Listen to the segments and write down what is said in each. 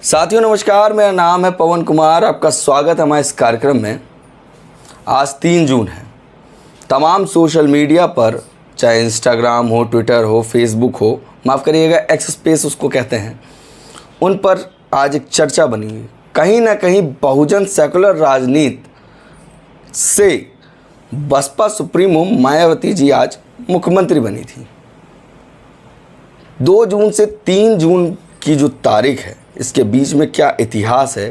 साथियों नमस्कार, मेरा नाम है पवन कुमार। आपका स्वागत है हमारे इस कार्यक्रम में। आज 3 जून है। तमाम सोशल मीडिया पर, चाहे इंस्टाग्राम हो, ट्विटर हो, फेसबुक हो, माफ़ करिएगा एक्स स्पेस उसको कहते हैं, उन पर आज एक चर्चा बनी है। कहीं ना कहीं बहुजन सेकुलर राजनीति से बसपा सुप्रीमो मायावती जी आज मुख्यमंत्री बनी थी। 2 जून से 3 जून की जो तारीख है, इसके बीच में क्या इतिहास है।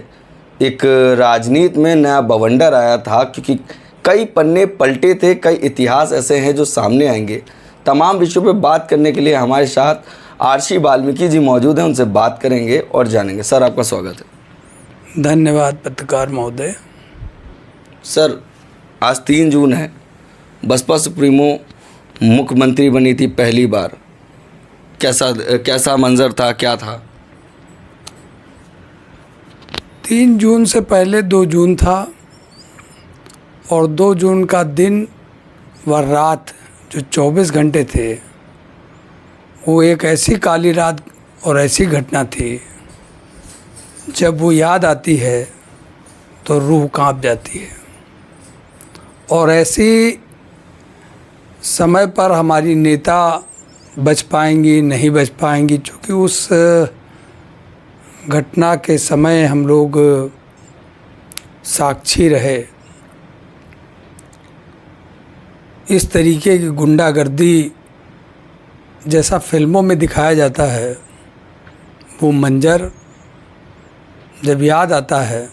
एक राजनीति में नया बवंडर आया था, क्योंकि कई पन्ने पलटे थे, कई इतिहास ऐसे हैं जो सामने आएंगे। तमाम विषयों पर बात करने के लिए हमारे साथ आरसी वाल्मीकि जी मौजूद हैं। उनसे बात करेंगे और जानेंगे। सर, आपका स्वागत है। धन्यवाद पत्रकार महोदय। सर, आज 3 जून है। बसपा सुप्रीमो मुख्यमंत्री बनी थी पहली बार। कैसा मंजर था, क्या था? 3 जून से पहले 2 जून था, और 2 जून का दिन व रात जो 24 घंटे थे, वो एक ऐसी काली रात और ऐसी घटना थी, जब वो याद आती है तो रूह कांप जाती है। और ऐसी समय पर हमारी नेता बच पाएंगी नहीं बच पाएंगी, क्योंकि उस घटना के समय हम लोग साक्षी रहे। इस तरीके की गुंडागर्दी जैसा फिल्मों में दिखाया जाता है, वो मंजर जब याद आता है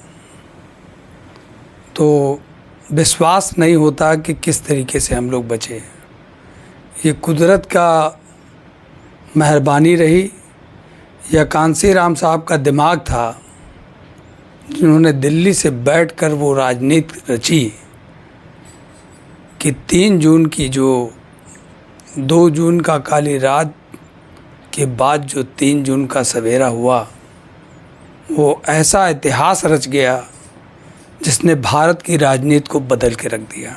तो विश्वास नहीं होता कि किस तरीके से हम लोग बचे। ये कुदरत का मेहरबानी रही या कांसी राम साहब का दिमाग था, जिन्होंने दिल्ली से बैठकर वो राजनीति रची कि 3 जून की जो 2 जून का काली रात के बाद जो 3 जून का सवेरा हुआ, वो ऐसा इतिहास रच गया जिसने भारत की राजनीति को बदल के रख दिया।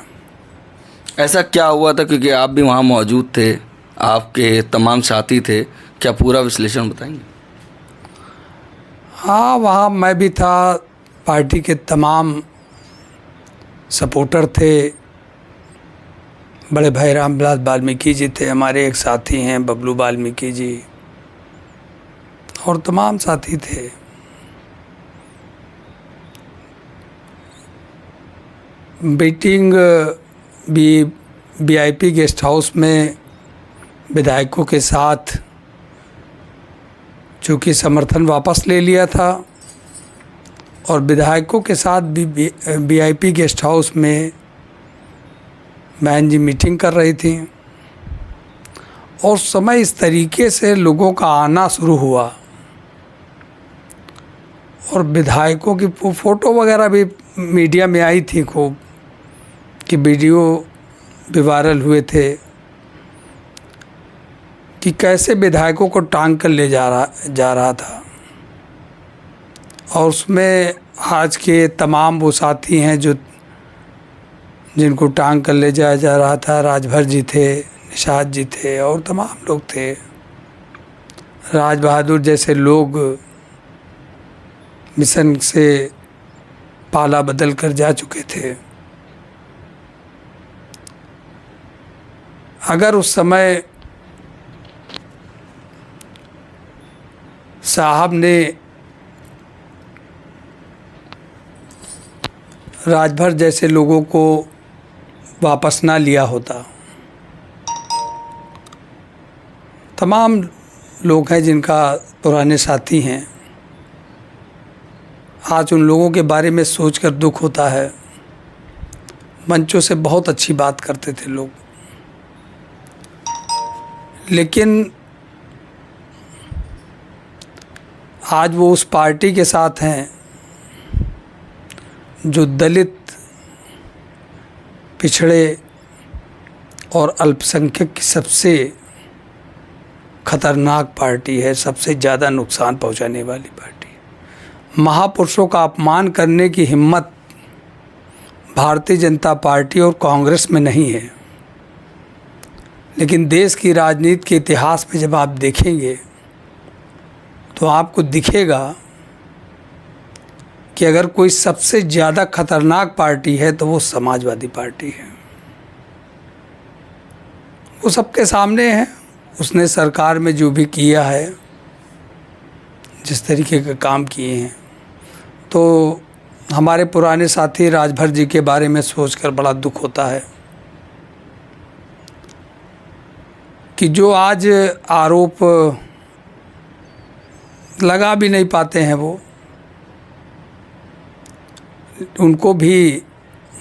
ऐसा क्या हुआ था, क्योंकि आप भी वहाँ मौजूद थे, आपके तमाम साथी थे, क्या पूरा विश्लेषण बताएंगे? हाँ, वहाँ मैं भी था, पार्टी के तमाम सपोर्टर थे। बड़े भाई रामविलास वाल्मीकि जी थे, हमारे एक साथी हैं बबलू वाल्मीकि जी, और तमाम साथी थे। मीटिंग भी वीआईपी गेस्ट हाउस में विधायकों के साथ, चूँकि समर्थन वापस ले लिया था, और विधायकों के साथ भी वीआईपी गेस्ट हाउस में बहन जी मीटिंग कर रही थी। और समय इस तरीके से लोगों का आना शुरू हुआ, और विधायकों की फ़ोटो वगैरह भी मीडिया में आई थी खूब, कि वीडियो भी वायरल हुए थे कि कैसे विधायकों को टांग कर ले जा रहा था। और उसमें आज के तमाम वो साथी हैं जो जिनको टांग कर ले जाया जा रहा था। राजभर जी थे, निषाद जी थे, और तमाम लोग थे। राज बहादुर जैसे लोग मिशन से पाला बदल कर जा चुके थे। अगर उस समय साहब ने राजभर जैसे लोगों को वापस ना लिया होता, तमाम लोग हैं जिनका पुराने साथी हैं, आज उन लोगों के बारे में सोचकर दुख होता है। मंचों से बहुत अच्छी बात करते थे लोग, लेकिन आज वो उस पार्टी के साथ हैं जो दलित, पिछड़े और अल्पसंख्यक की सबसे खतरनाक पार्टी है, सबसे ज़्यादा नुकसान पहुंचाने वाली पार्टी। महापुरुषों का अपमान करने की हिम्मत भारतीय जनता पार्टी और कांग्रेस में नहीं है। लेकिन देश की राजनीति के इतिहास में जब आप देखेंगे तो आपको दिखेगा कि अगर कोई सबसे ज़्यादा खतरनाक पार्टी है तो वो समाजवादी पार्टी है। वो सबके सामने है, उसने सरकार में जो भी किया है, जिस तरीके के काम किए हैं, तो हमारे पुराने साथी राजभर जी के बारे में सोचकर बड़ा दुख होता है कि जो आज आरोप लगा भी नहीं पाते हैं, वो उनको भी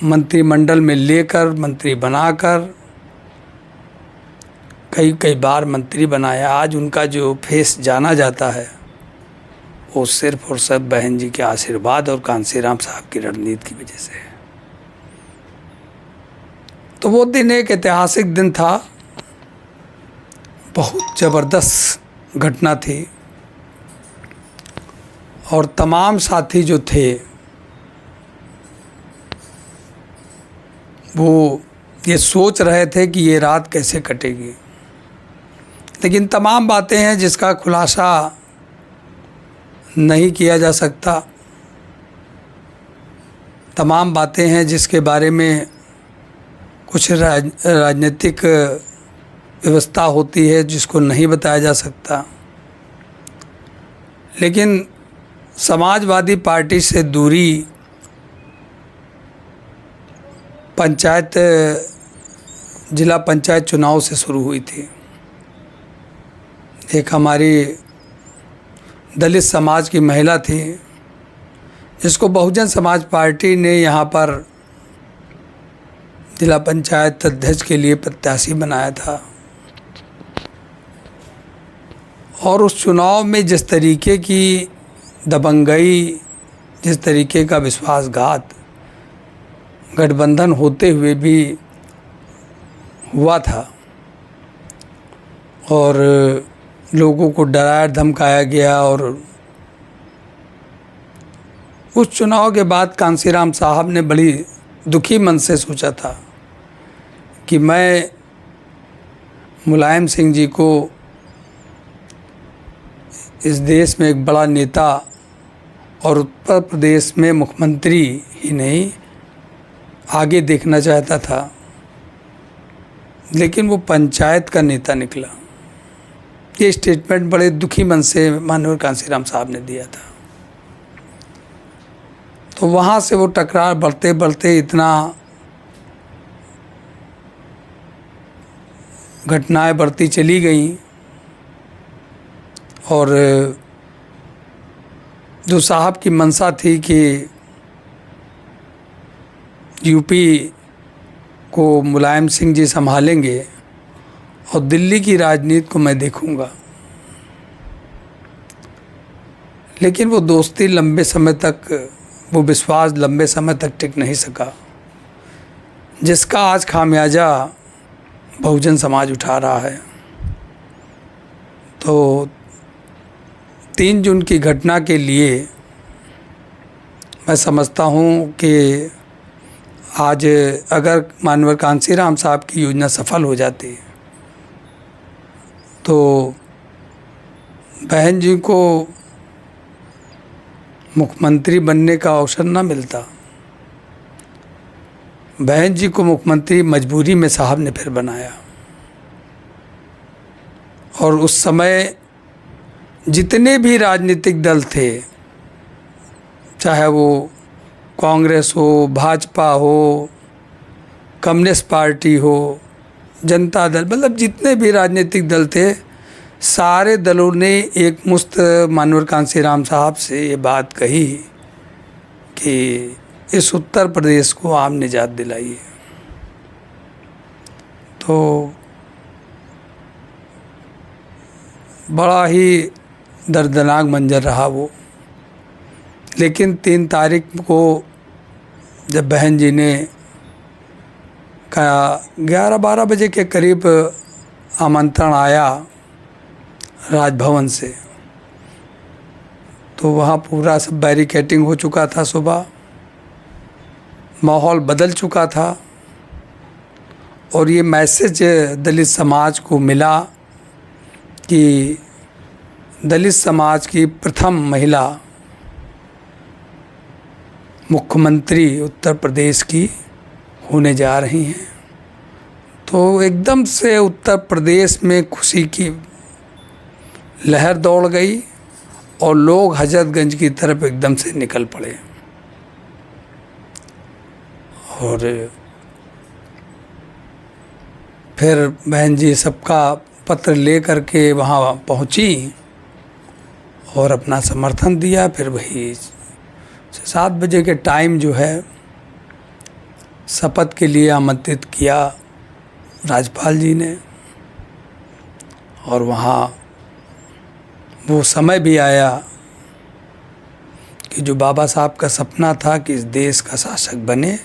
मंत्रिमंडल में लेकर मंत्री बनाकर कई बार मंत्री बनाया। आज उनका जो फेस जाना जाता है वो सिर्फ और सिर्फ बहन जी के आशीर्वाद और कांसीराम साहब की रणनीति की वजह से है। तो वो दिन एक ऐतिहासिक दिन था, बहुत ज़बरदस्त घटना थी और तमाम साथी जो थे वो ये सोच रहे थे कि ये रात कैसे कटेगी, लेकिन तमाम बातें हैं जिसका खुलासा नहीं किया जा सकता। तमाम बातें हैं जिसके बारे में कुछ राजनीतिक व्यवस्था होती है जिसको नहीं बताया जा सकता। लेकिन समाजवादी पार्टी से दूरी जिला पंचायत चुनाव से शुरू हुई थी। एक हमारी दलित समाज की महिला थी जिसको बहुजन समाज पार्टी ने यहाँ पर जिला पंचायत अध्यक्ष के लिए प्रत्याशी बनाया था, और उस चुनाव में जिस तरीके की दबंगई, जिस तरीके का विश्वासघात गठबंधन होते हुए भी हुआ था और लोगों को डराया धमकाया गया, और उस चुनाव के बाद कांसीराम साहब ने बड़ी दुखी मन से सोचा था कि मैं मुलायम सिंह जी को इस देश में एक बड़ा नेता और उत्तर प्रदेश में मुख्यमंत्री ही नहीं आगे देखना चाहता था, लेकिन वो पंचायत का नेता निकला। ये स्टेटमेंट बड़े दुखी मन से माननीय कांसीराम साहब ने दिया था। तो वहाँ से वो टकरार बढ़ते बढ़ते इतना घटनाएं बढ़ती चली गईं, और जो साहब की मंशा थी कि यूपी को मुलायम सिंह जी संभालेंगे और दिल्ली की राजनीति को मैं देखूंगा, लेकिन वो दोस्ती लंबे समय तक, वो विश्वास लंबे समय तक टिक नहीं सका, जिसका आज खामियाजा बहुजन समाज उठा रहा है। तो 3 जून की घटना के लिए मैं समझता हूँ कि आज अगर माननीय कांसीराम साहब की योजना सफल हो जाती तो बहन जी को मुख्यमंत्री बनने का अवसर न मिलता। बहन जी को मुख्यमंत्री मजबूरी में साहब ने फिर बनाया, और उस समय जितने भी राजनीतिक दल थे, चाहे वो कांग्रेस हो, भाजपा हो, कम्युनिस्ट पार्टी हो, जनता दल, मतलब जितने भी राजनीतिक दल थे, सारे दलों ने एक मुश्त माननीय कांसीराम साहब से ये बात कही कि इस उत्तर प्रदेश को आम निजात दिलाइए। तो बड़ा ही दर्दनाक मंजर रहा वो। लेकिन 3 तारीख को जब बहन जी ने कहा, 11-12 बजे के करीब आमंत्रण आया राजभवन से, तो वहाँ पूरा सब बैरिकेटिंग हो चुका था। सुबह माहौल बदल चुका था, और ये मैसेज दलित समाज को मिला कि दलित समाज की प्रथम महिला मुख्यमंत्री उत्तर प्रदेश की होने जा रही हैं। तो एकदम से उत्तर प्रदेश में खुशी की लहर दौड़ गई और लोग हजरतगंज की तरफ एकदम से निकल पड़े। और फिर बहन जी सबका पत्र ले करके वहाँ पहुँची और अपना समर्थन दिया। फिर वही 7 बजे के टाइम जो है शपथ के लिए आमंत्रित किया राज्यपाल जी ने, और वहाँ वो समय भी आया कि जो बाबा साहब का सपना था कि इस देश का शासक बने,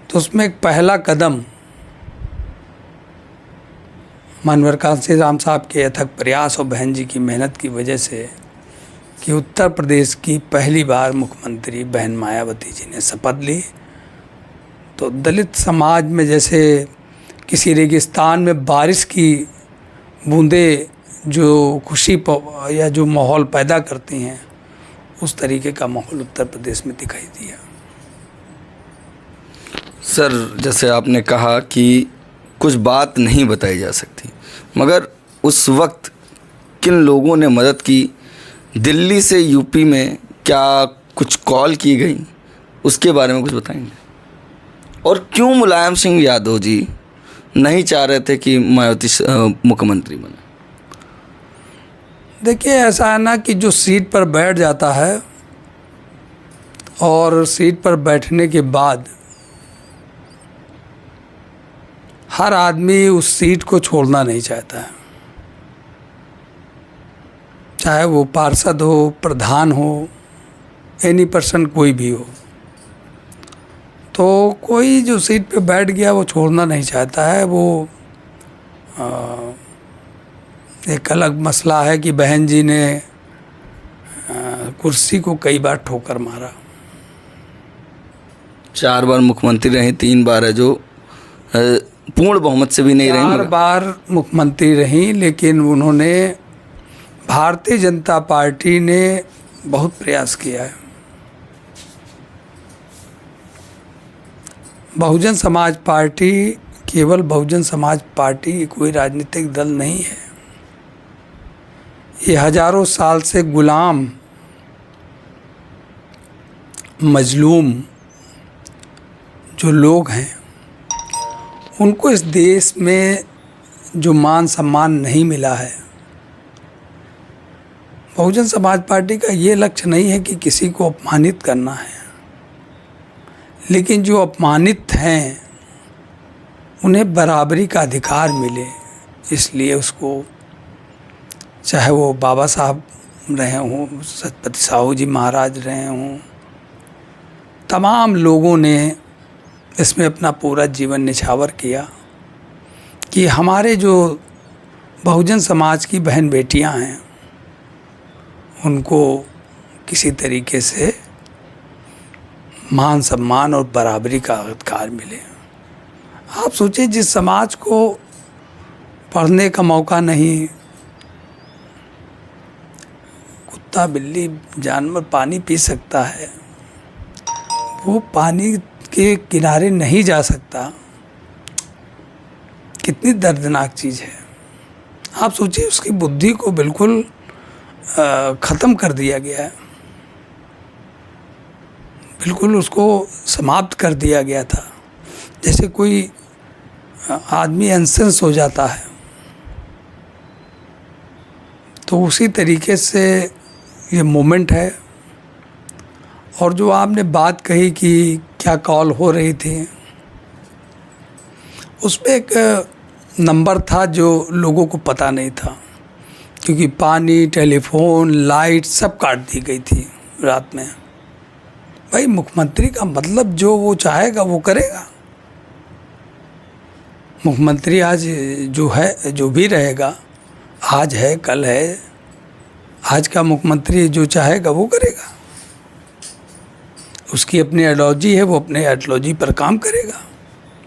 तो उसमें एक पहला कदम मानवर कांसी राम साहब के अथक प्रयास और बहन जी की मेहनत की वजह से कि उत्तर प्रदेश की पहली बार मुख्यमंत्री बहन मायावती जी ने शपथ ली। तो दलित समाज में जैसे किसी रेगिस्तान में बारिश की बूंदें जो खुशी या जो माहौल पैदा करती हैं, उस तरीके का माहौल उत्तर प्रदेश में दिखाई दिया। सर, जैसे आपने कहा कि कुछ बात नहीं बताई जा सकती, मगर उस वक्त किन लोगों ने मदद की? दिल्ली से यूपी में क्या कुछ कॉल की गई, उसके बारे में कुछ बताएंगे? और क्यों मुलायम सिंह यादव जी नहीं चाह रहे थे कि मायावती मुख्यमंत्री बने? देखिए, ऐसा है ना कि जो सीट पर बैठ जाता है और सीट पर बैठने के बाद हर आदमी उस सीट को छोड़ना नहीं चाहता है, चाहे वो पार्षद हो, प्रधान हो, एनी पर्सन कोई भी हो। तो कोई जो सीट पे बैठ गया वो छोड़ना नहीं चाहता है। वो एक अलग मसला है कि बहन जी ने कुर्सी को कई बार ठोकर मारा। 4 बार मुख्यमंत्री रही, 3 बार है जो पूर्ण बहुमत से भी नहीं रही। 4 बार मुख्यमंत्री रही, लेकिन उन्होंने, भारतीय जनता पार्टी ने बहुत प्रयास किया है। बहुजन समाज पार्टी केवल बहुजन समाज पार्टी कोई राजनीतिक दल नहीं है। ये हजारों साल से गुलाम, मजलूम जो लोग हैं, उनको इस देश में जो मान सम्मान नहीं मिला है, बहुजन समाज पार्टी का ये लक्ष्य नहीं है कि किसी को अपमानित करना है, लेकिन जो अपमानित हैं उन्हें बराबरी का अधिकार मिले। इसलिए उसको, चाहे वो बाबा साहब रहे हों, सतपति साहू जी महाराज रहे हों, तमाम लोगों ने इसमें अपना पूरा जीवन निछावर किया कि हमारे जो बहुजन समाज की बहन बेटियां हैं उनको किसी तरीके से मान सम्मान और बराबरी का अधिकार मिले। आप सोचिए, जिस समाज को पढ़ने का मौका नहीं, कुत्ता बिल्ली जानवर पानी पी सकता है, वो पानी के किनारे नहीं जा सकता, कितनी दर्दनाक चीज़ है। आप सोचिए, उसकी बुद्धि को बिल्कुल ख़त्म कर दिया गया है, बिल्कुल उसको समाप्त कर दिया गया था। जैसे कोई आदमी अनसेंस हो जाता है, तो उसी तरीके से ये मोमेंट है। और जो आपने बात कही कि क्या कॉल हो रही थी, उस पर एक नंबर था जो लोगों को पता नहीं था, क्योंकि पानी, टेलीफोन, लाइट सब काट दी गई थी रात में। भाई, मुख्यमंत्री का मतलब जो वो चाहेगा वो करेगा। मुख्यमंत्री आज जो है, जो भी रहेगा, आज है, कल है, आज का मुख्यमंत्री जो चाहेगा वो करेगा। उसकी अपनी आइडियोलॉजी है, वो अपने आइडियोलॉजी पर काम करेगा।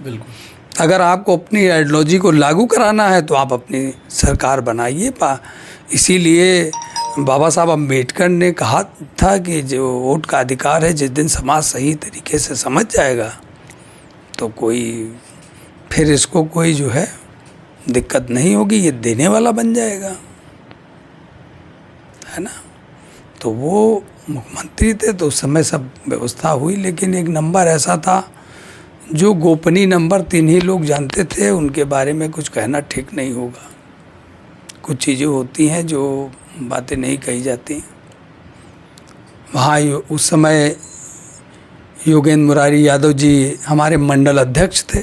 बिल्कुल। अगर आपको अपनी आइडियोलॉजी को लागू कराना है तो आप अपनी सरकार बनाइए। इसीलिए बाबा साहब अम्बेडकर ने कहा था कि जो वोट का अधिकार है, जिस दिन समाज सही तरीके से समझ जाएगा तो कोई फिर इसको कोई जो है दिक्कत नहीं होगी, ये देने वाला बन जाएगा, है ना। तो वो मुख्यमंत्री थे तो उस समय सब व्यवस्था हुई, लेकिन एक नंबर ऐसा था जो गोपनीय नंबर 3 ही लोग जानते थे, उनके बारे में कुछ कहना ठीक नहीं होगा। कुछ चीज़ें होती हैं जो बातें नहीं कही जाती। वहाँ उस समय योगेंद्र मुरारी यादव जी हमारे मंडल अध्यक्ष थे,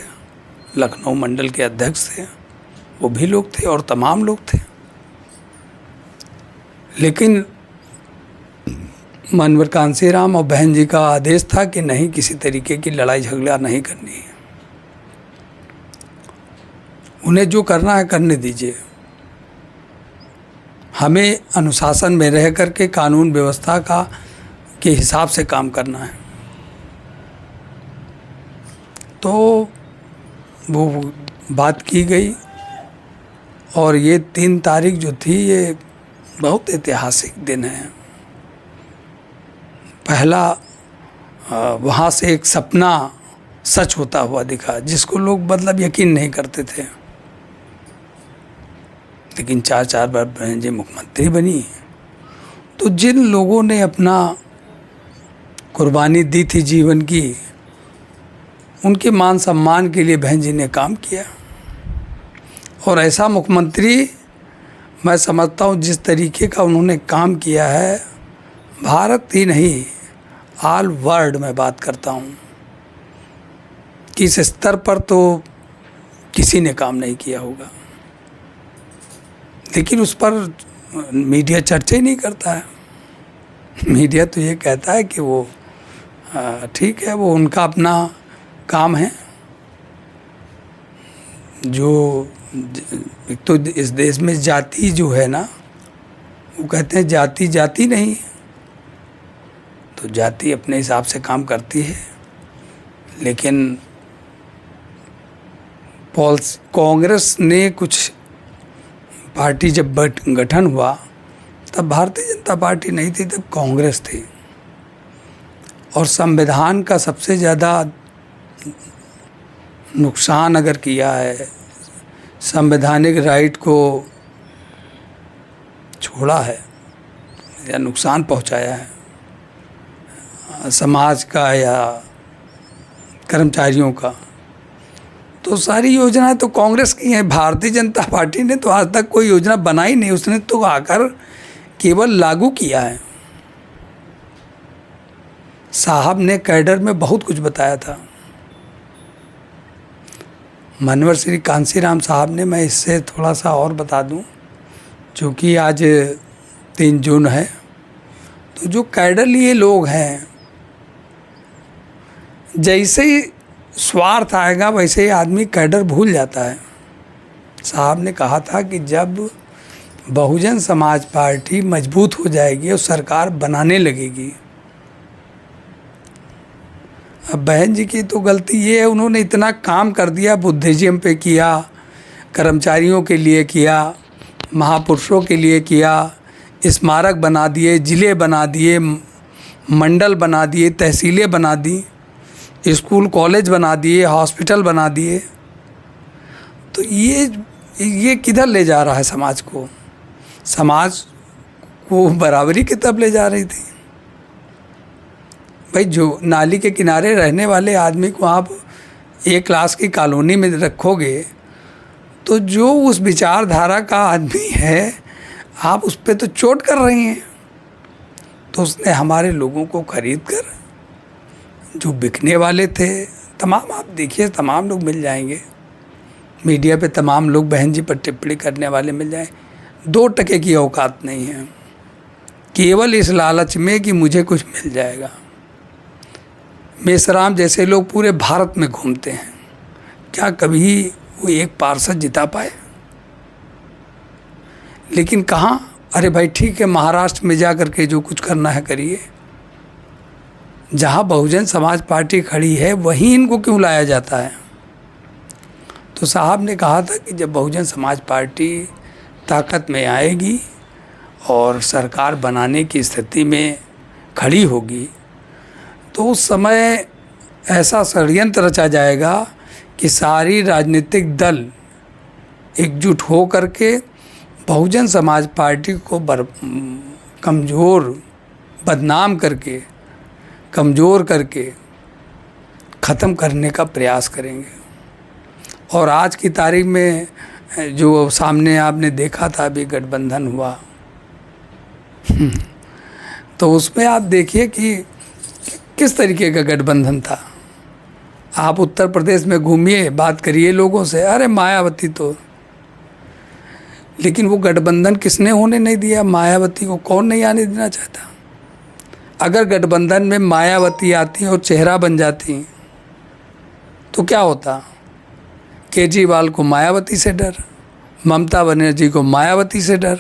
लखनऊ मंडल के अध्यक्ष थे, वो भी लोग थे और तमाम लोग थे। लेकिन मनवर कांसीराम और बहन जी का आदेश था कि नहीं, किसी तरीके की लड़ाई झगड़ा नहीं करनी है, उन्हें जो करना है करने दीजिए, हमें अनुशासन में रह कर के कानून व्यवस्था का के हिसाब से काम करना है। तो वो बात की गई और ये 3 तारीख जो थी ये बहुत ऐतिहासिक दिन है। पहला वहाँ से एक सपना सच होता हुआ दिखा, जिसको लोग मतलब यकीन नहीं करते थे। लेकिन 4 बार बहन जी मुख्यमंत्री बनी, तो जिन लोगों ने अपना कुर्बानी दी थी जीवन की, उनके मान सम्मान के लिए बहन जी ने काम किया। और ऐसा मुख्यमंत्री मैं समझता हूँ जिस तरीके का उन्होंने काम किया है, भारत ही नहीं ऑल वर्ल्ड में बात करता हूँ कि इस स्तर पर तो किसी ने काम नहीं किया होगा। लेकिन उस पर मीडिया चर्चा ही नहीं करता है। मीडिया तो ये कहता है कि वो ठीक है, वो उनका अपना काम है। जो एक तो इस देश में जाति जो है ना, वो कहते हैं जाति जाति नहीं, तो जाति अपने हिसाब से काम करती है। लेकिन कांग्रेस ने कुछ पार्टी जब गठन हुआ तब भारतीय जनता पार्टी नहीं थी, तब कांग्रेस थी। और संविधान का सबसे ज़्यादा नुकसान अगर किया है, संवैधानिक राइट को छोड़ा है या नुकसान पहुंचाया है समाज का या कर्मचारियों का, तो सारी योजनाएं तो कांग्रेस की हैं। भारतीय जनता पार्टी ने तो आज तक कोई योजना बनाई नहीं, उसने तो आकर केवल लागू किया है। साहब ने कैडर में बहुत कुछ बताया था, मनवर श्री कांसीराम साहब ने। मैं इससे थोड़ा सा और बता दूं, क्योंकि आज 3 जून है, तो जो कैडर लिए लोग हैं, जैसे ही स्वार्थ आएगा वैसे ही आदमी कैडर भूल जाता है। साहब ने कहा था कि जब बहुजन समाज पार्टी मजबूत हो जाएगी और सरकार बनाने लगेगी। अब बहन जी की तो गलती ये है, उन्होंने इतना काम कर दिया, बुद्धिज्म पे किया, कर्मचारियों के लिए किया, महापुरुषों के लिए किया, स्मारक बना दिए, ज़िले बना दिए, मंडल बना दिए, तहसीलें बना दी, स्कूल कॉलेज बना दिए, हॉस्पिटल बना दिए। तो ये किधर ले जा रहा है समाज को? समाज को बराबरी की तरफ ले जा रही थी। भाई, जो नाली के किनारे रहने वाले आदमी को आप एक क्लास की कॉलोनी में रखोगे, तो जो उस विचारधारा का आदमी है, आप उस पर तो चोट कर रही हैं। तो उसने हमारे लोगों को खरीद कर, जो बिकने वाले थे तमाम, आप देखिए तमाम लोग मिल जाएंगे मीडिया पे, तमाम लोग बहन जी पर टिप्पणी करने वाले मिल जाए। 2 टके की औकात नहीं है, केवल इस लालच में कि मुझे कुछ मिल जाएगा। मेसराम जैसे लोग पूरे भारत में घूमते हैं, क्या कभी वो एक पार्षद जिता पाए? लेकिन कहाँ, अरे भाई ठीक है, महाराष्ट्र में जा कर के जो कुछ करना है करिए। जहाँ बहुजन समाज पार्टी खड़ी है वहीं इनको क्यों लाया जाता है? तो साहब ने कहा था कि जब बहुजन समाज पार्टी ताकत में आएगी और सरकार बनाने की स्थिति में खड़ी होगी, तो उस समय ऐसा षड्यंत्र रचा जाएगा कि सारी राजनीतिक दल एकजुट हो करके बहुजन समाज पार्टी को कमज़ोर, बदनाम करके, कमज़ोर करके ख़त्म करने का प्रयास करेंगे। और आज की तारीख में जो सामने आपने देखा था, अभी गठबंधन हुआ, तो उसमें आप देखिए कि किस तरीके का गठबंधन था। आप उत्तर प्रदेश में घूमिए, बात करिए लोगों से, अरे मायावती तो, लेकिन वो गठबंधन किसने होने नहीं दिया? मायावती को कौन नहीं आने देना चाहता? अगर गठबंधन में मायावती आती और चेहरा बन जाती तो क्या होता? केजरीवाल को मायावती से डर, ममता बनर्जी को मायावती से डर,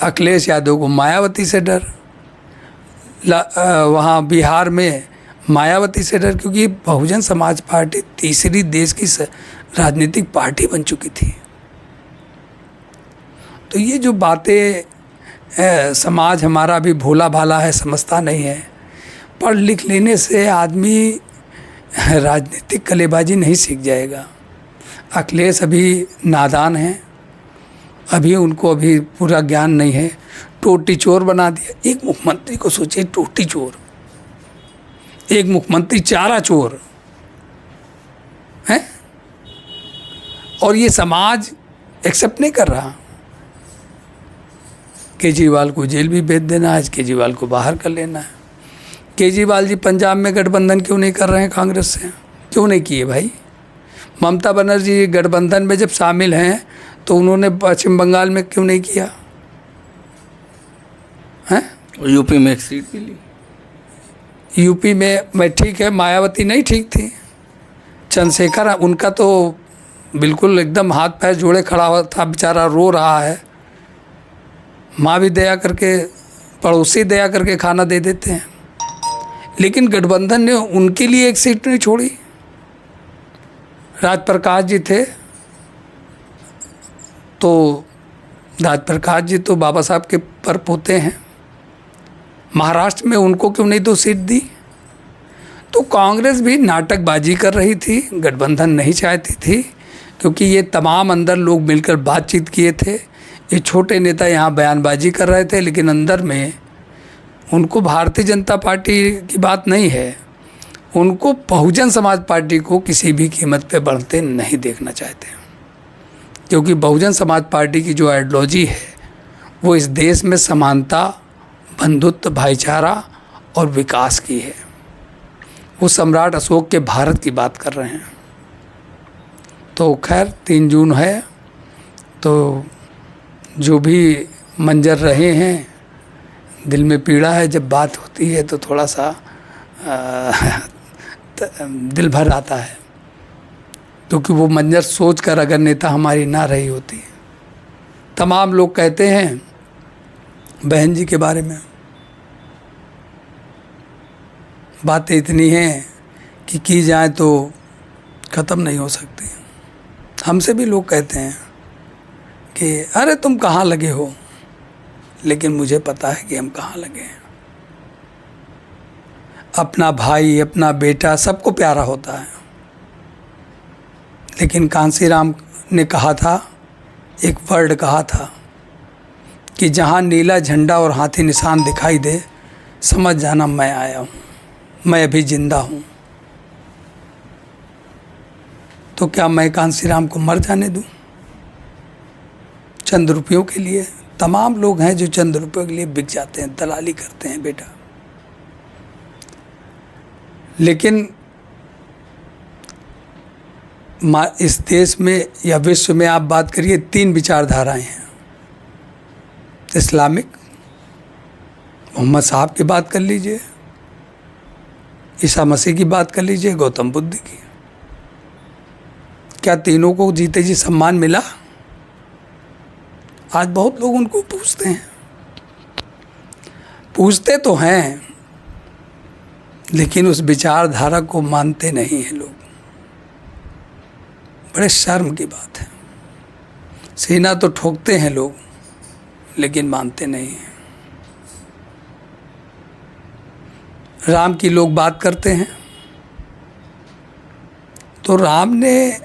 अखिलेश यादव को मायावती से डर, वहाँ बिहार में मायावती से डर, क्योंकि बहुजन समाज पार्टी तीसरी देश की राजनीतिक पार्टी बन चुकी थी। तो ये जो बातें, समाज हमारा भी भोला भाला है, समझता नहीं है। पढ़ लिख लेने से आदमी राजनीतिक कलेबाजी नहीं सीख जाएगा। अखिलेश अभी नादान हैं, अभी उनको अभी पूरा ज्ञान नहीं है। टोटी चोर बना दिया एक मुख्यमंत्री को, सोचिए, टोटी चोर, एक मुख्यमंत्री चारा चोर है, और ये समाज एक्सेप्ट नहीं कर रहा। केजरीवाल को जेल भी भेज देना है, आज केजरीवाल को बाहर कर लेना है। केजरीवाल जी पंजाब में गठबंधन क्यों नहीं कर रहे हैं कांग्रेस से? क्यों नहीं किए भाई? ममता बनर्जी गठबंधन में जब शामिल हैं तो उन्होंने पश्चिम बंगाल में क्यों नहीं किया है? यूपी में एक सीट मिली। यूपी में ठीक है, मायावती नहीं ठीक थी, चंद्रशेखर उनका तो बिल्कुल एकदम हाथ पैर जोड़े खड़ा हुआ था, बेचारा रो रहा है। माँ भी दया करके, पड़ोसी दया करके खाना दे देते हैं, लेकिन गठबंधन ने उनके लिए एक सीट नहीं छोड़ी। राजप्रकाश जी थे, तो राजप्रकाश जी तो बाबा साहब के परपोते हैं, महाराष्ट्र में उनको क्यों नहीं 2 सीट दी? तो कांग्रेस भी नाटकबाजी कर रही थी, गठबंधन नहीं चाहती थी, क्योंकि ये तमाम अंदर लोग मिलकर बातचीत किए थे। ये छोटे नेता यहाँ बयानबाजी कर रहे थे, लेकिन अंदर में उनको भारतीय जनता पार्टी की बात नहीं है, उनको बहुजन समाज पार्टी को किसी भी कीमत पे बढ़ते नहीं देखना चाहते, क्योंकि बहुजन समाज पार्टी की जो आइडियोलॉजी है वो इस देश में समानता, बंधुत्व, भाईचारा और विकास की है। वो सम्राट अशोक के भारत की बात कर रहे हैं। तो खैर 3 जून है, तो जो भी मंजर रहे हैं, दिल में पीड़ा है। जब बात होती है तो थोड़ा सा दिल भर आता है, क्योंकि वो मंजर सोच कर अगर नेता हमारी ना रही होती। तमाम लोग कहते हैं बहन जी के बारे में, बातें इतनी हैं कि की जाए तो ख़त्म नहीं हो सकती। हमसे भी लोग कहते हैं कि अरे तुम कहाँ लगे हो, लेकिन मुझे पता है कि हम कहाँ लगे हैं। अपना भाई, अपना बेटा सबको प्यारा होता है, लेकिन कांसीराम ने कहा था, एक वर्ड कहा था कि जहाँ नीला झंडा और हाथी निशान दिखाई दे, समझ जाना मैं आया हूँ, मैं अभी जिंदा हूँ। तो क्या मैं कांसीराम को मर जाने दूँ चंद रुपयों के लिए? तमाम लोग हैं जो चंद रुपयों के लिए बिक जाते हैं, दलाली करते हैं बेटा। लेकिन इस देश में या विश्व में आप बात करिए, 3 विचारधाराएं हैं। इस्लामिक, मोहम्मद साहब की बात कर लीजिए, ईसा मसीह की बात कर लीजिए, गौतम बुद्ध की। क्या तीनों को जीते जी सम्मान मिला? आज बहुत लोग उनको पूछते तो हैं, लेकिन उस विचारधारा को मानते नहीं हैं लोग। बड़े शर्म की बात है। सीना तो ठोकते हैं लोग, लेकिन मानते नहीं हैं। राम की लोग बात करते हैं तो राम ने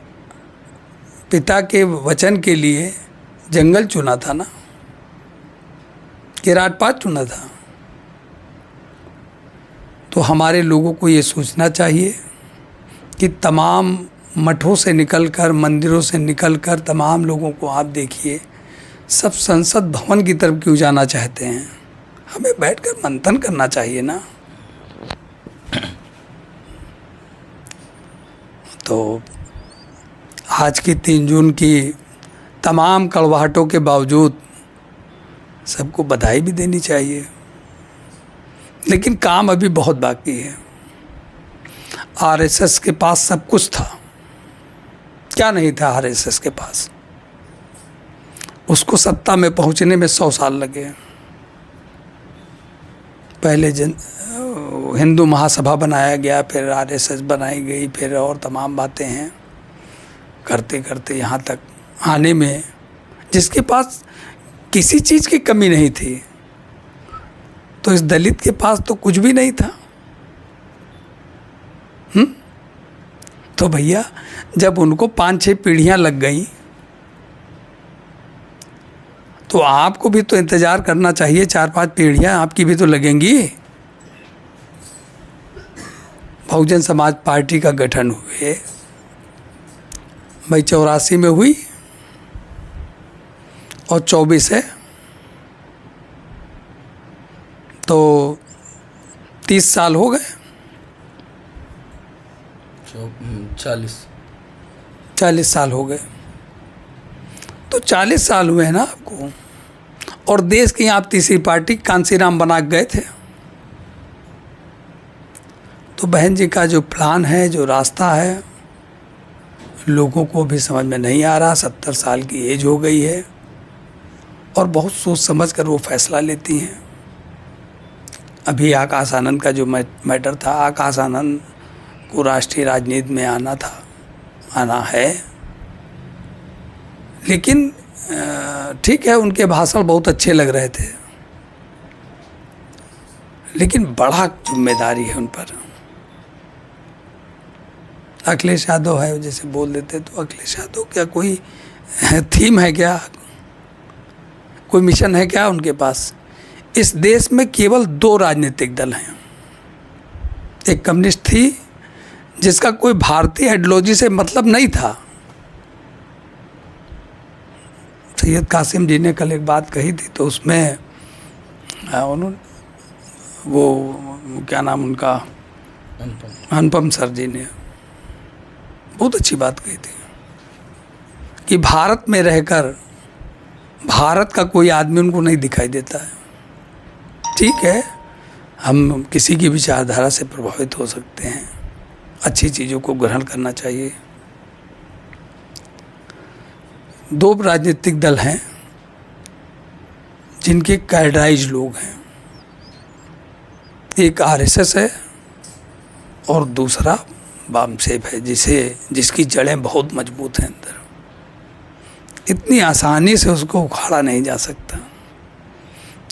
पिता के वचन के लिए जंगल चुना था ना, कि राजपाट चुना था। तो हमारे लोगों को ये सोचना चाहिए कि तमाम मठों से निकलकर, मंदिरों से निकलकर तमाम लोगों को आप देखिए, सब संसद भवन की तरफ क्यों जाना चाहते हैं। हमें बैठकर मंथन करना चाहिए ना। तो आज की 3 जून की तमाम कड़वाहटों के बावजूद सबको बधाई भी देनी चाहिए, लेकिन काम अभी बहुत बाकी है। आरएसएस के पास सब कुछ था, क्या नहीं था आरएसएस के पास। उसको सत्ता में पहुंचने में 100 साल लगे। पहले हिंदू महासभा बनाया गया, फिर आरएसएस बनाई गई, फिर और तमाम बातें हैं। करते करते यहाँ तक आने में जिसके पास किसी चीज़ की कमी नहीं थी, तो इस दलित के पास तो कुछ भी नहीं था। तो भैया जब उनको 5-6 पीढ़ियां लग गई तो आपको भी तो इंतज़ार करना चाहिए, 4-5 पीढ़ियां आपकी भी तो लगेंगी। बहुजन समाज पार्टी का गठन हुए भाई 84 में हुई और 24 है, तो 30 साल हो गए। 40 साल हो गए। तो 40 साल हुए हैं ना आपको। और देश की आप तीसरी पार्टी कांसीराम बना गए थे। तो बहन जी का जो प्लान है, जो रास्ता है, लोगों को भी समझ में नहीं आ रहा। 70 साल की एज हो गई है और बहुत सोच समझ कर वो फैसला लेती हैं। अभी आकाश आनंद का जो मैटर था, आकाश आनंद को राष्ट्रीय राजनीति में आना था, आना है, लेकिन ठीक है, उनके भाषण बहुत अच्छे लग रहे थे, लेकिन बड़ा जिम्मेदारी है उन पर। अखिलेश यादव है, जैसे बोल देते, तो अखिलेश यादव क्या कोई थीम है क्या, कोई मिशन है क्या उनके पास? इस देश में केवल 2 राजनीतिक दल हैं। एक कम्युनिस्ट थी जिसका कोई भारतीय आइडियोलॉजी से मतलब नहीं था। सैयद कासिम जी ने कल एक बात कही थी, तो उसमें उन्होंने वो क्या नाम उनका, अनुपम सर जी ने बहुत अच्छी बात कही थी कि भारत में रहकर भारत का कोई आदमी उनको नहीं दिखाई देता है। ठीक है, हम किसी की विचारधारा से प्रभावित हो सकते हैं, अच्छी चीज़ों को ग्रहण करना चाहिए। 2 राजनीतिक दल हैं जिनके कैडराइज लोग हैं। एक आरएसएस है और दूसरा वामसेप है, जिसकी जड़ें बहुत मजबूत हैं अंदर। इतनी आसानी से उसको उखाड़ा नहीं जा सकता।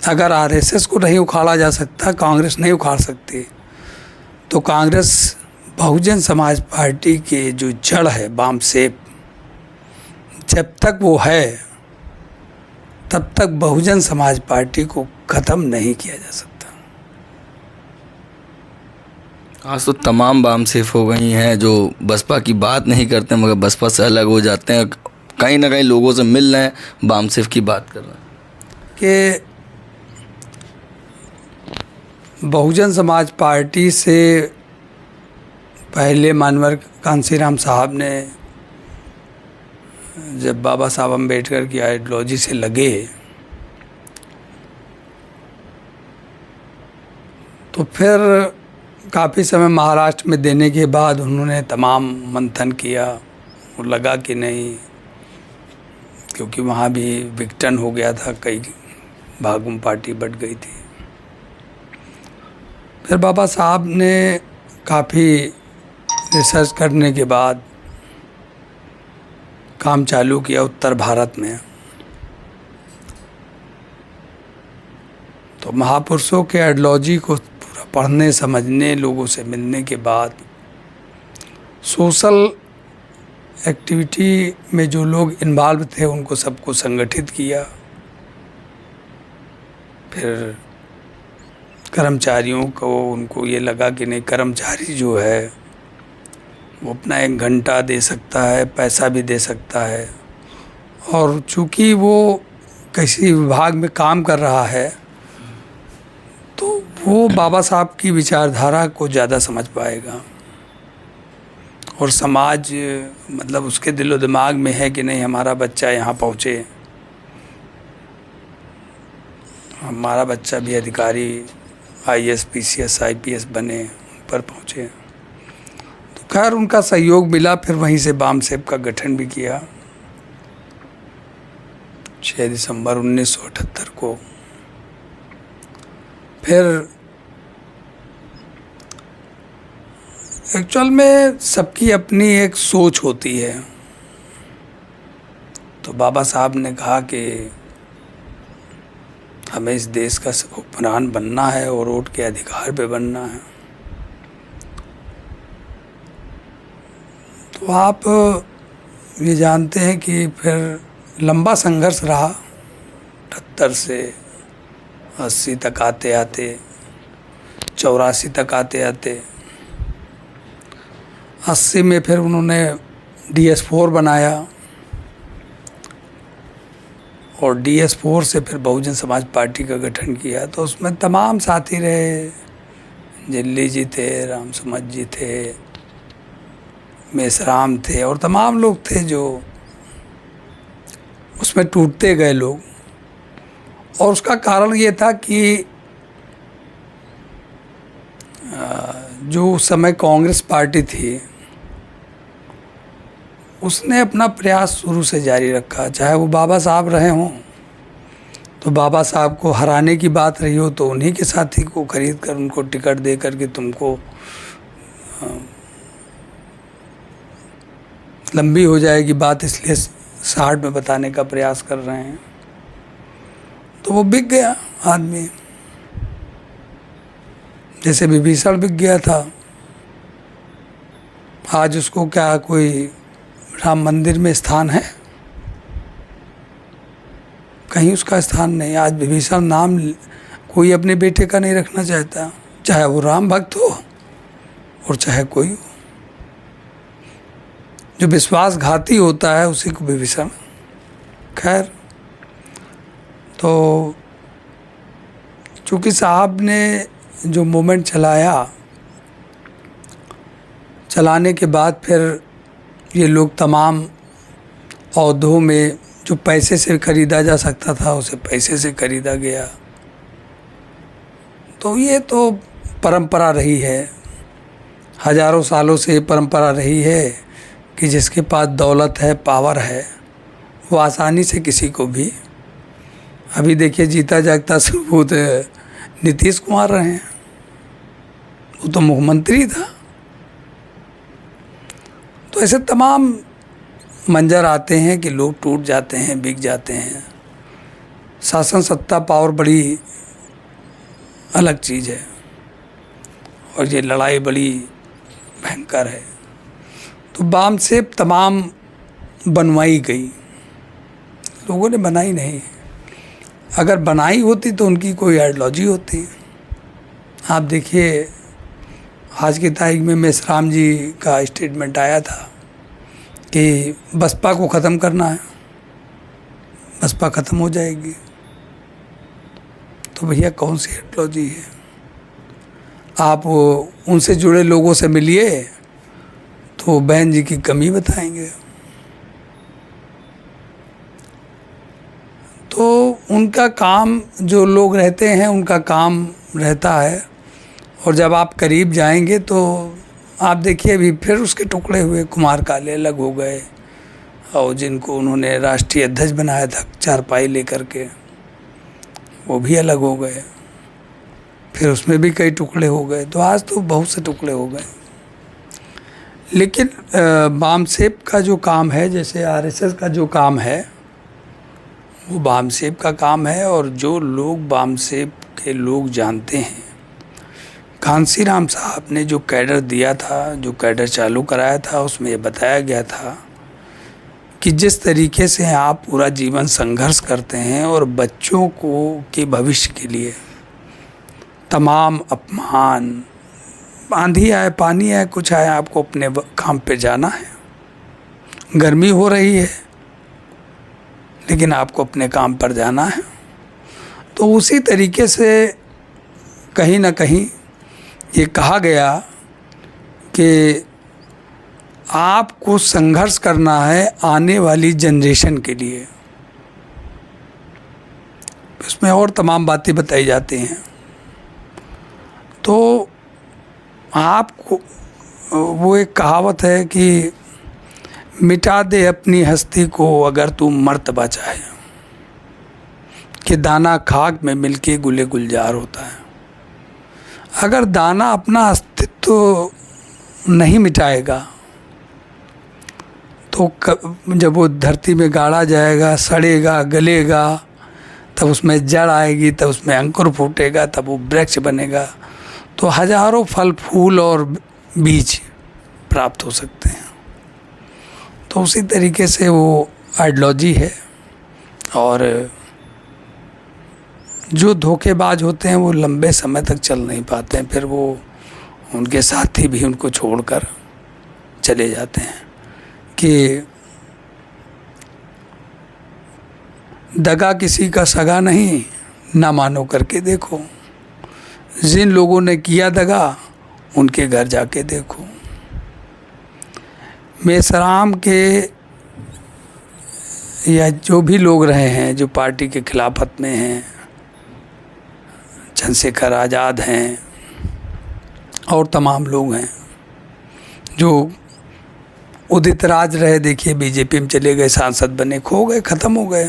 अगर आरएसएस को नहीं उखाड़ा जा सकता, कांग्रेस नहीं उखाड़ सकती, तो कांग्रेस बहुजन समाज पार्टी के जो जड़ है, वामसेप, जब तक वो है तब तक बहुजन समाज पार्टी को ख़त्म नहीं किया जा सकता। आज तो तमाम वामसेप हो गई हैं जो बसपा की बात नहीं करते, मगर बसपा से अलग हो जाते हैं। कहीं ना कहीं लोगों से मिल रहे हैं, वामसेप की बात कर रहे हैं कि बहुजन समाज पार्टी से पहले मानवर कांसीराम साहब ने जब बाबा साहब अम्बेडकर की आइडियोलॉजी से लगे, तो फिर काफ़ी समय महाराष्ट्र में देने के बाद उन्होंने तमाम मंथन किया और लगा कि नहीं, क्योंकि वहाँ भी विघटन हो गया था, कई भागों में पार्टी बट गई थी। फिर बाबा साहब ने काफ़ी रिसर्च करने के बाद काम चालू किया उत्तर भारत में, तो महापुरुषों के आइडियोलॉजी को पूरा पढ़ने समझने, लोगों से मिलने के बाद सोशल एक्टिविटी में जो लोग इन्वॉल्व थे उनको सबको संगठित किया। फिर कर्मचारियों को, उनको ये लगा कि नहीं, कर्मचारी जो है वो अपना 1 घंटा दे सकता है, पैसा भी दे सकता है, और चूँकि वो किसी विभाग में काम कर रहा है तो वो बाबा साहब की विचारधारा को ज़्यादा समझ पाएगा, और समाज मतलब उसके दिलो दिमाग में है कि नहीं, हमारा बच्चा यहाँ पहुँचे, हमारा बच्चा भी अधिकारी IAS PCS IPS बने, ऊपर पहुँचे। तो खैर उनका सहयोग मिला। फिर वहीं से बामसेब का गठन भी किया 6 दिसंबर 1978 को। फिर एक्चुअल में सबकी अपनी एक सोच होती है। तो बाबा साहब ने कहा कि हमें इस देश का हुक्मरान बनना है और वोट के अधिकार पे बनना है। तो आप ये जानते हैं कि फिर लंबा संघर्ष रहा 78 से 80 तक आते आते, 84 तक आते आते। 80 में फिर उन्होंने DS4 बनाया, और DS4 से फिर बहुजन समाज पार्टी का गठन किया। तो उसमें तमाम साथी रहे, जिल्ली जी थे, राम समझ जी थे, मेसराम थे, और तमाम लोग थे जो उसमें टूटते गए लोग। और उसका कारण ये था कि जो उस समय कांग्रेस पार्टी थी उसने अपना प्रयास शुरू से जारी रखा। चाहे वो बाबा साहब रहे हों, तो बाबा साहब को हराने की बात रही हो तो उन्हीं के साथी को खरीद कर उनको टिकट दे कर के तुमको लंबी हो जाएगी बात, इसलिए शार्ट में बताने का प्रयास कर रहे हैं। तो वो बिक गया आदमी, जैसे विभीषण बिक गया था। आज उसको क्या कोई राम मंदिर में स्थान है? कहीं उसका स्थान नहीं। आज विभीषण नाम कोई अपने बेटे का नहीं रखना चाहता, चाहे वो राम भक्त हो और चाहे कोई हो। जो विश्वासघाती होता है उसी को विभीषण। खैर, तो चूँकि साहब ने जो मूवमेंट चलाने के बाद फिर ये लोग तमाम औहदों में जो पैसे से खरीदा जा सकता था उसे पैसे से खरीदा गया। तो ये तो परंपरा रही है, हजारों सालों से ये परंपरा रही है कि जिसके पास दौलत है, पावर है, वो आसानी से किसी को भी, अभी देखिए जीता जागता सबूत नीतीश कुमार रहे हैं, वो तो मुख्यमंत्री था। तो ऐसे तमाम मंजर आते हैं कि लोग टूट जाते हैं, बिक जाते हैं। शासन सत्ता पावर बड़ी अलग चीज़ है, और ये लड़ाई बड़ी भयंकर है। तो बामसेब तमाम बनवाई गई, लोगों ने बनाई नहीं। अगर बनाई होती तो उनकी कोई आइडियोलॉजी होती। आप देखिए आज की तारीख में मेसराम जी का स्टेटमेंट आया था कि बसपा को ख़त्म करना है, बसपा ख़त्म हो जाएगी। तो भैया कौन सी आइडियोलॉजी है? आप उनसे जुड़े लोगों से मिलिए तो बहन जी की कमी बताएंगे। तो उनका काम, जो लोग रहते हैं उनका काम रहता है, और जब आप करीब जाएंगे तो आप देखिए अभी फिर उसके टुकड़े हुए। कुमार काले अलग हो गए, और जिनको उन्होंने राष्ट्रीय अध्यक्ष बनाया था चारपाई लेकर के, वो भी अलग हो गए। फिर उसमें भी कई टुकड़े हो गए। तो आज तो बहुत से टुकड़े हो गए। लेकिन बामसेब का जो काम है, जैसे RSS का जो काम है, वो बामसेब का काम है। और जो लोग बामसेब के लोग जानते हैं। कांसीराम साहब ने जो कैडर दिया था, जो कैडर चालू कराया था, उसमें ये बताया गया था कि जिस तरीके से आप पूरा जीवन संघर्ष करते हैं और बच्चों को के भविष्य के लिए तमाम अपमान, आंधी आए, पानी आए, कुछ आए, आपको अपने काम पे जाना है। गर्मी हो रही है लेकिन आपको अपने काम पर जाना है। तो उसी तरीके से कहीं ना कहीं ये कहा गया कि आपको संघर्ष करना है आने वाली जनरेशन के लिए। इसमें और तमाम बातें बताई जाती हैं। तो आपको वो एक कहावत है कि मिटा दे अपनी हस्ती को अगर तू मर्तबा चाहे, कि दाना खाक में मिलके गुले गुलजार होता है। अगर दाना अपना अस्तित्व नहीं मिटाएगा तो जब वो धरती में गाड़ा जाएगा, सड़ेगा, गलेगा, तब उसमें जड़ आएगी, तब उसमें अंकुर फूटेगा, तब वो वृक्ष बनेगा, तो हजारों फल फूल और बीज प्राप्त हो सकते हैं। तो उसी तरीके से वो आइडियोलॉजी है। और जो धोखेबाज होते हैं वो लंबे समय तक चल नहीं पाते हैं, फिर वो उनके साथी भी उनको छोड़कर चले जाते हैं। कि दगा किसी का सगा नहीं, ना मानो करके देखो। जिन लोगों ने किया दगा उनके घर जाके देखो। मेसराम के या जो भी लोग रहे हैं जो पार्टी के खिलाफत में हैं, चंद्रशेखर आज़ाद हैं और तमाम लोग हैं जो उदित राज रहे, देखिए बीजेपी में चले गए, सांसद बने, खो गए, ख़त्म हो गए।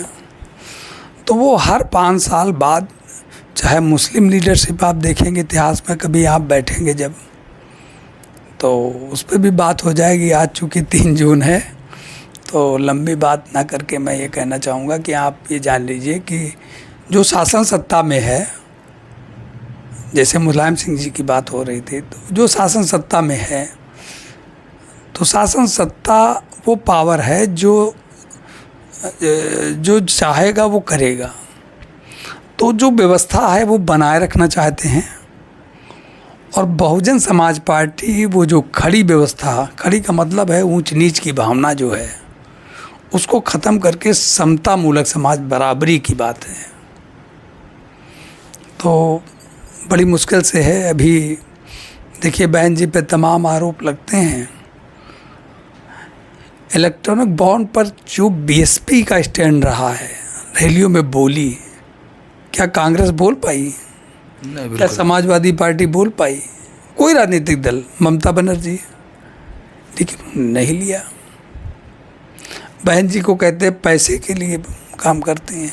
तो वो हर 5 साल बाद, चाहे मुस्लिम लीडरशिप आप देखेंगे इतिहास में, कभी आप बैठेंगे जब, तो उस पर भी बात हो जाएगी। आज चूँकि 3 जून है तो लंबी बात ना करके मैं ये कहना चाहूँगा कि आप ये जान लीजिए कि जो शासन सत्ता में है, जैसे मुलायम सिंह जी की बात हो रही थी, तो जो शासन सत्ता में है, तो शासन सत्ता वो पावर है जो चाहेगा वो करेगा। तो जो व्यवस्था है वो बनाए रखना चाहते हैं। और बहुजन समाज पार्टी वो जो खड़ी व्यवस्था, खड़ी का मतलब है ऊंच नीच की भावना जो है, उसको ख़त्म करके समता मूलक समाज, बराबरी की बात है। तो बड़ी मुश्किल से है। अभी देखिए बहन जी पे तमाम आरोप लगते हैं। इलेक्ट्रॉनिक बॉन्ड पर जो बीएसपी का स्टैंड रहा है, रैलियों में बोली, क्या कांग्रेस बोल पाई? क्या समाजवादी पार्टी बोल पाई? कोई राजनीतिक दल, ममता बनर्जी, लेकिन नहीं लिया। बहन जी को कहते हैं पैसे के लिए काम करते हैं।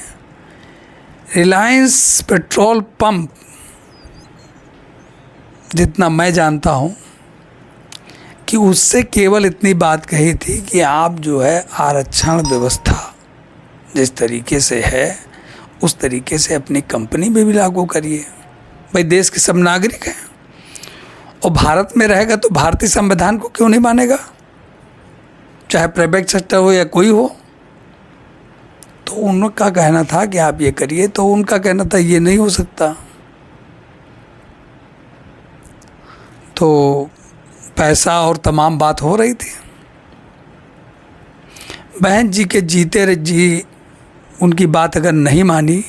रिलायंस पेट्रोल पंप, जितना मैं जानता हूँ कि उससे केवल इतनी बात कही थी कि आप जो है आरक्षण व्यवस्था जिस तरीके से है उस तरीके से अपनी कंपनी में भी लागू करिए। भाई देश के सब नागरिक हैं और भारत में रहेगा तो भारतीय संविधान को क्यों नहीं मानेगा, चाहे प्राइवेट सेक्टर हो या कोई हो। तो उनका कहना था कि आप ये करिए, तो उनका कहना था ये नहीं हो सकता। तो पैसा और तमाम बात हो रही थी। बहन जी के जीते जी उनकी बात अगर नहीं मानी,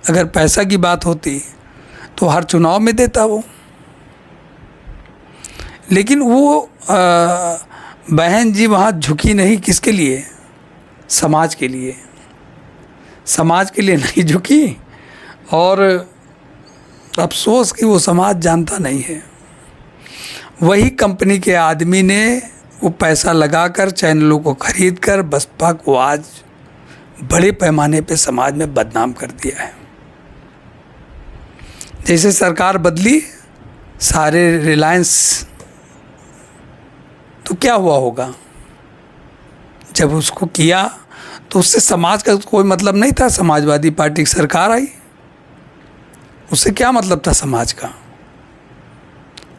अगर पैसा की बात होती तो हर चुनाव में देता वो। लेकिन वो बहन जी वहाँ झुकी नहीं, किसके लिए? समाज के लिए। समाज के लिए नहीं झुकी, और अफसोस कि वो समाज जानता नहीं है। वही कंपनी के आदमी ने वो पैसा लगाकर, चैनलों को खरीद कर बसपा को आज बड़े पैमाने पे समाज में बदनाम कर दिया है। जैसे सरकार बदली, सारे रिलायंस, तो क्या हुआ होगा? जब उसको किया तो उससे समाज का कोई मतलब नहीं था। समाजवादी पार्टी की सरकार आई, उससे क्या मतलब था समाज का?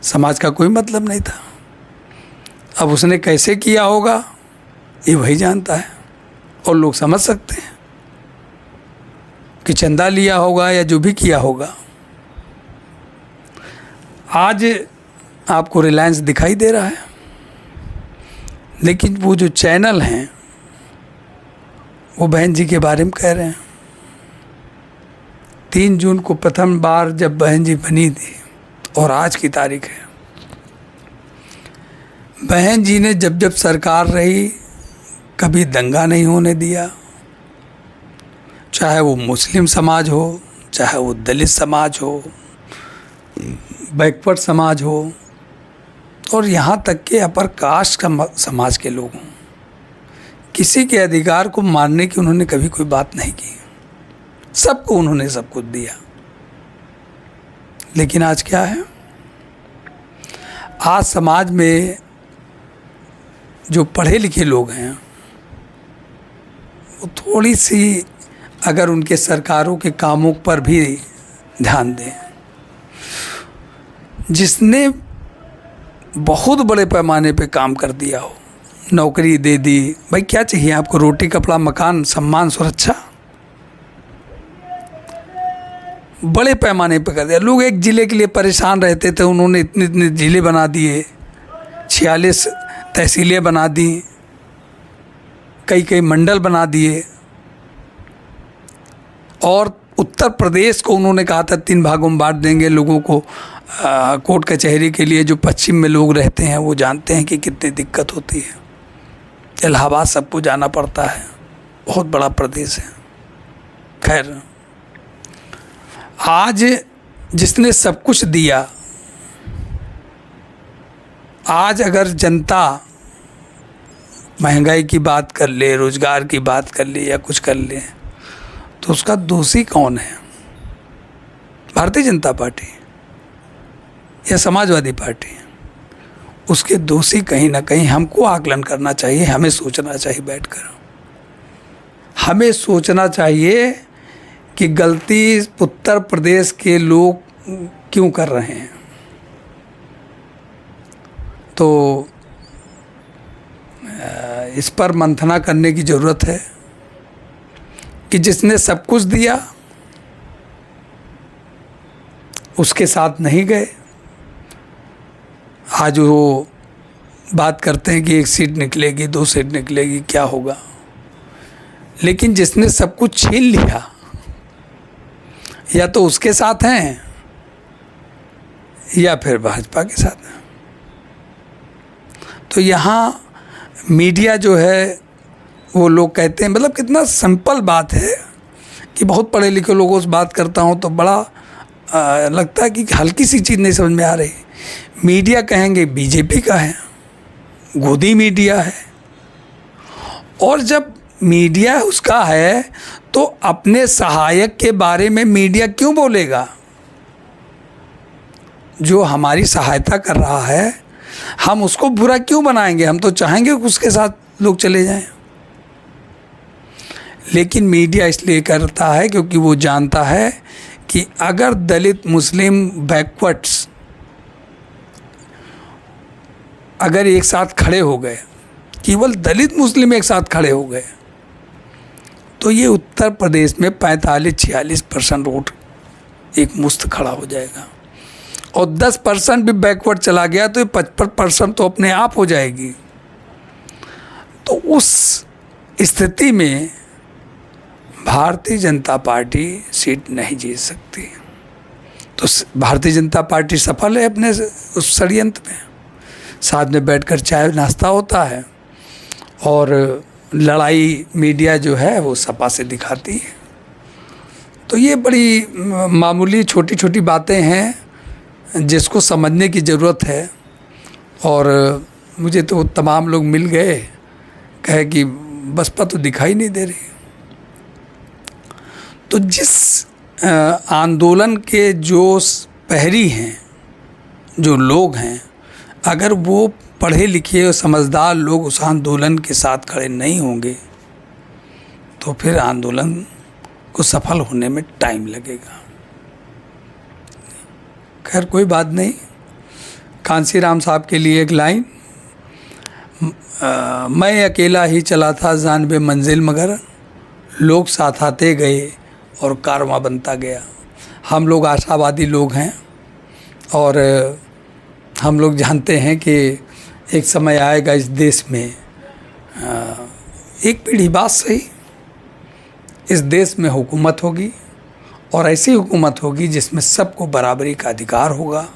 समाज का कोई मतलब नहीं था। अब उसने कैसे किया होगा ये वही जानता है, और लोग समझ सकते हैं कि चंदा लिया होगा या जो भी किया होगा। आज आपको रिलायंस दिखाई दे रहा है, लेकिन वो जो चैनल हैं वो बहन जी के बारे में कह रहे हैं। 3 जून को प्रथम बार जब बहन जी बनी थी, और आज की तारीख है, बहन जी ने जब जब सरकार रही कभी दंगा नहीं होने दिया, चाहे वो मुस्लिम समाज हो, चाहे वो दलित समाज हो, बैकवर्ड समाज हो, और यहाँ तक कि अपर कास्ट का समाज के लोग हों। किसी के अधिकार को मारने की उन्होंने कभी कोई बात नहीं की। सबको उन्होंने सब कुछ दिया। लेकिन आज क्या है? आज समाज में जो पढ़े लिखे लोग हैं वो थोड़ी सी अगर उनके सरकारों के कामों पर भी ध्यान दें, जिसने बहुत बड़े पैमाने पे काम कर दिया हो, नौकरी दे दी, भाई क्या चाहिए आपको? रोटी, कपड़ा, मकान, सम्मान, सुरक्षा, बड़े पैमाने पे कर दिया। लोग एक ज़िले के लिए परेशान रहते थे, उन्होंने इतने इतने ज़िले बना दिए, 46 तहसीलें बना दी, कई कई मंडल बना दिए, और उत्तर प्रदेश को उन्होंने कहा था 3 भागों में बांट देंगे लोगों को। कोर्ट कचहरी के लिए जो पश्चिम में लोग रहते हैं वो जानते हैं कि कितनी दिक्कत होती है। इलाहाबाद सबको जाना पड़ता है, बहुत बड़ा प्रदेश है। खैर, आज जिसने सब कुछ दिया, आज अगर जनता महंगाई की बात कर ले, रोजगार की बात कर ले या कुछ कर ले, तो उसका दोषी कौन है? भारतीय जनता पार्टी या समाजवादी पार्टी? उसके दोषी कहीं ना कहीं हमको आकलन करना चाहिए, हमें सोचना चाहिए बैठकर। हमें सोचना चाहिए कि गलती उत्तर प्रदेश के लोग क्यों कर रहे हैं। तो इस पर मंथना करने की ज़रूरत है कि जिसने सब कुछ दिया उसके साथ नहीं गए। आज वो बात करते हैं कि 1 सीट निकलेगी, 2 सीट निकलेगी, क्या होगा? लेकिन जिसने सब कुछ छीन लिया, या तो उसके साथ हैं या फिर भाजपा के साथ हैं। तो यहाँ मीडिया जो है, वो लोग कहते हैं, मतलब कितना सिंपल बात है कि बहुत पढ़े लिखे लोगों से बात करता हूँ तो बड़ा लगता है कि हल्की सी चीज़ नहीं समझ में आ रही। मीडिया कहेंगे बीजेपी का है, गोदी मीडिया है, और जब मीडिया उसका है तो अपने सहायक के बारे में मीडिया क्यों बोलेगा? जो हमारी सहायता कर रहा है हम उसको बुरा क्यों बनाएंगे? हम तो चाहेंगे कि उसके साथ लोग चले जाएं। लेकिन मीडिया इसलिए करता है क्योंकि वो जानता है कि अगर दलित, मुस्लिम, बैकवर्ड्स अगर एक साथ खड़े हो गए, केवल दलित मुस्लिम एक साथ खड़े हो गए, तो ये उत्तर प्रदेश में 45-46% वोट एक मुश्त खड़ा हो जाएगा, और 10% भी बैकवर्ड चला गया तो ये 55% तो अपने आप हो जाएगी। तो उस स्थिति में भारतीय जनता पार्टी सीट नहीं जीत सकती। तो भारतीय जनता पार्टी सफल है अपने उस षड्यंत्र में। साथ में बैठकर चाय नाश्ता होता है, और लड़ाई मीडिया जो है वो सपा से दिखाती है। तो ये बड़ी मामूली छोटी छोटी बातें हैं जिसको समझने की ज़रूरत है। और मुझे तो तमाम लोग मिल गए, कहे कि बसपा तो दिखाई नहीं दे रही। तो जिस आंदोलन के जो पहरी हैं, जो लोग हैं, अगर वो पढ़े लिखे और समझदार लोग उस आंदोलन के साथ खड़े नहीं होंगे तो फिर आंदोलन को सफल होने में टाइम लगेगा। खैर कोई बात नहीं। कांसीराम साहब के लिए एक लाइन, मैं अकेला ही चला था जानबे मंजिल मगर लोग साथ आते गए और कारवां बनता गया। हम लोग आशावादी लोग हैं और हम लोग जानते हैं कि एक समय आएगा इस देश में, एक पीढ़ी बाद सही, इस देश में हुकूमत होगी और ऐसी हुकूमत होगी जिसमें सबको बराबरी का अधिकार होगा,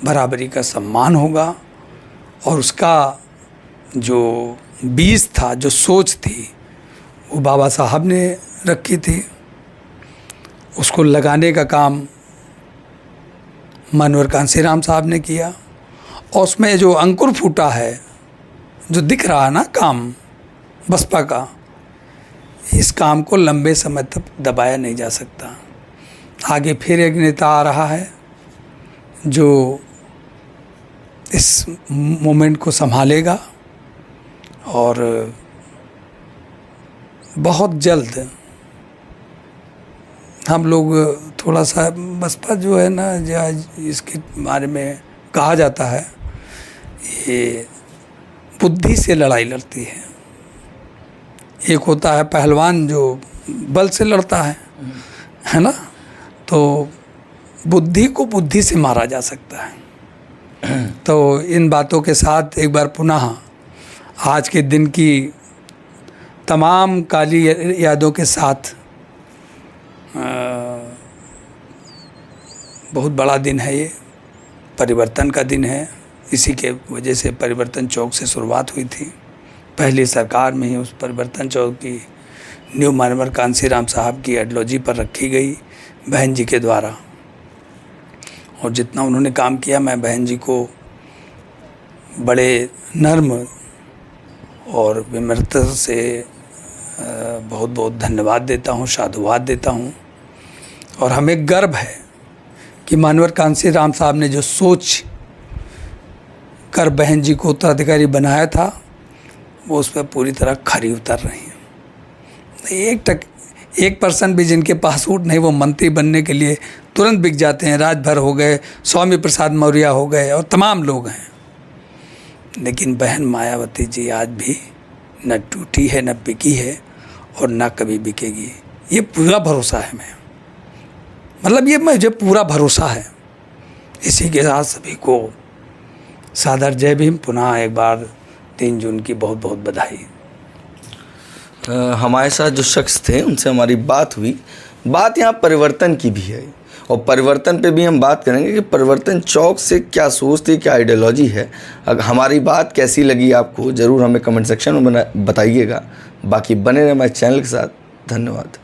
बराबरी का सम्मान होगा और उसका जो बीज था, जो सोच थी, वो बाबा साहब ने रखी थी। उसको लगाने का काम मानवर कांसीराम साहब ने किया और उसमें जो अंकुर फूटा है, जो दिख रहा है ना काम बसपा का, इस काम को लंबे समय तक दबाया नहीं जा सकता। आगे फिर एक नेता आ रहा है जो इस मोमेंट को संभालेगा और बहुत जल्द हम लोग थोड़ा सा बसपा जो है ना, जो इसके बारे में कहा जाता है, ये बुद्धि से लड़ाई लड़ती है। एक होता है पहलवान जो बल से लड़ता है ना, तो बुद्धि को बुद्धि से मारा जा सकता है। तो इन बातों के साथ एक बार पुनः आज के दिन की तमाम काली यादों के साथ, बहुत बड़ा दिन है ये, परिवर्तन का दिन है। इसी के वजह से परिवर्तन चौक से शुरुआत हुई थी। पहली सरकार में ही उस परिवर्तन चौक की न्यू मानवर कांसीराम साहब की आइडियोलॉजी पर रखी गई बहन जी के द्वारा, और जितना उन्होंने काम किया, मैं बहन जी को बड़े नर्म और विनम्रता से बहुत बहुत धन्यवाद देता हूँ, साधुवाद देता हूँ। और हमें गर्व है कि मानवर कांसीराम साहब ने जो सोच कर बहन जी को उत्तराधिकारी बनाया था, वो उस पर पूरी तरह खरी उतर रही हैं। 1% भी जिनके पास वोट नहीं, वो मंत्री बनने के लिए तुरंत बिक जाते हैं। राजभर हो गए, स्वामी प्रसाद मौर्य हो गए और तमाम लोग हैं। लेकिन बहन मायावती जी आज भी न टूटी है, न बिकी है और न कभी बिकेगी। ये पूरा भरोसा है मैं, मतलब ये मुझे पूरा भरोसा है। इसी के साथ सभी को सादर जय भीम। पुनः एक बार 3 जून की बहुत बहुत बधाई। हमारे साथ जो शख्स थे उनसे हमारी बात हुई। बात यहाँ परिवर्तन की भी है और परिवर्तन पे भी हम बात करेंगे कि परिवर्तन चौक से क्या सोच थी, क्या आइडियोलॉजी है। अगर हमारी बात कैसी लगी आपको, ज़रूर हमें कमेंट सेक्शन में बताइएगा। बाकी बने रहे हमारे चैनल के साथ। धन्यवाद।